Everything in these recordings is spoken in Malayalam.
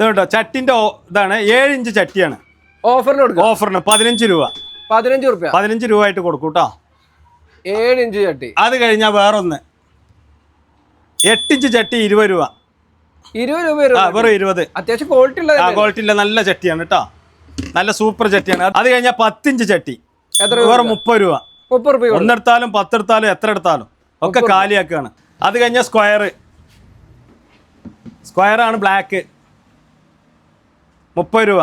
ഇത് കേട്ടോ ചട്ടിന്റെ ഇതാണ് 7 ഇഞ്ച് ചട്ടിയാണ്. ഓഫറിന് കൊടുക്കും. ഓഫറിന് 15 രൂപ. 15 രൂപ ആയിട്ട് കൊടുക്കും കേട്ടോ. 7 ഇഞ്ച് ചട്ടി. അത് കഴിഞ്ഞാൽ വേറൊന്ന് 8 ഇഞ്ച് ചട്ടി 20 രൂപ. 20 രൂപ വെറും 20. അത്യാവശ്യം ക്വാളിറ്റി ഉള്ള ക്വാളിറ്റി ഉള്ള നല്ല ചട്ടിയാണ് കേട്ടോ. നല്ല സൂപ്പർ ചട്ടിയാണ്. അത് കഴിഞ്ഞാൽ 10 ഇഞ്ച് ചട്ടി വെറും 30 രൂപ. 30 രൂപ. ഒന്നെടുത്താലും 10 എടുത്താലും എത്ര എടുത്താലും ഒക്കെ കാലിയാക്കാണ്. അത് കഴിഞ്ഞാൽ സ്ക്വയർ ആണ് ബ്ലാക്ക് 30 രൂപ.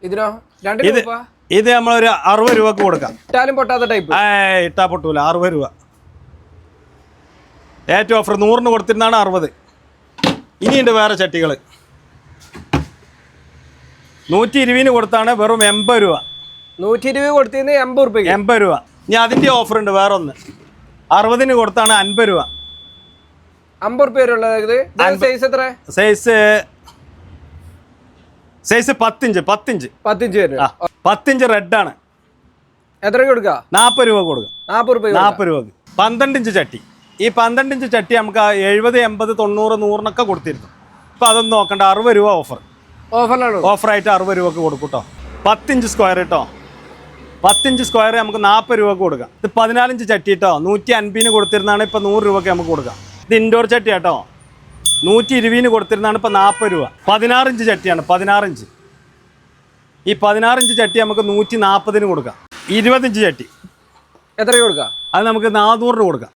ഇതിനോ ഇത് നമ്മളൊരു 60 രൂപക്ക് കൊടുക്കാം. ഇട്ടാ പൊട്ടൂല. 60 രൂപ ഏറ്റവും ഓഫർ. 100 കൊടുത്തിരുന്നാണ് 60. ഇനിയുണ്ട് വേറെ ചട്ടികൾ. 120 കൊടുത്താണ് വെറും 80 രൂപ. 120 കൊടുത്തിരുന്ന 80 രൂപ. ഇനി അതിന്റെ ഓഫർ ഉണ്ട് വേറെ ഒന്ന്. 60 കൊടുത്താണ് 50 രൂപ. 50 രൂപ. Size 10 inch. 10 ഇഞ്ച് റെഡ് ആണ്. എത്ര കൊടുക്കുക? 40 രൂപ കൊടുക്കുക. 40 രൂപ. 12 ഇഞ്ച് ചട്ടി. ഈ 12 ഇഞ്ച് ചട്ടി നമുക്ക് 70, 80, 90, 100 കൊടുത്തിരുന്നു. ഇപ്പൊ അതൊന്നും നോക്കണ്ട. 60 രൂപ ഓഫർ. ഓഫറായിട്ട് 60 രൂപക്ക് കൊടുക്കും കേട്ടോ. 10 ഇഞ്ച് സ്ക്വയർ കേട്ടോ. 10 ഇഞ്ച് സ്ക്വയർ നമുക്ക് 40 രൂപക്ക് കൊടുക്കാം. ഇത് 14 ഇഞ്ച് ചട്ടി കേട്ടോ. 150 കൊടുത്തിരുന്നാണ് ഇപ്പൊ 100 രൂപക്ക് നമുക്ക് കൊടുക്കാം. ഇത് ഇൻഡോർ ചട്ടി കേട്ടോ. 120 കൊടുത്തിരുന്നാണ് ഇപ്പൊ 40 രൂപ. 16 ഇഞ്ച് ചട്ടിയാണ്. 16 ഇഞ്ച്. ഈ 16 ഇഞ്ച് ചട്ടി നമുക്ക് 140 കൊടുക്കാം. 20 ഇഞ്ച് ചട്ടി എത്ര കൊടുക്കാം? അത് നമുക്ക് 400 കൊടുക്കാം.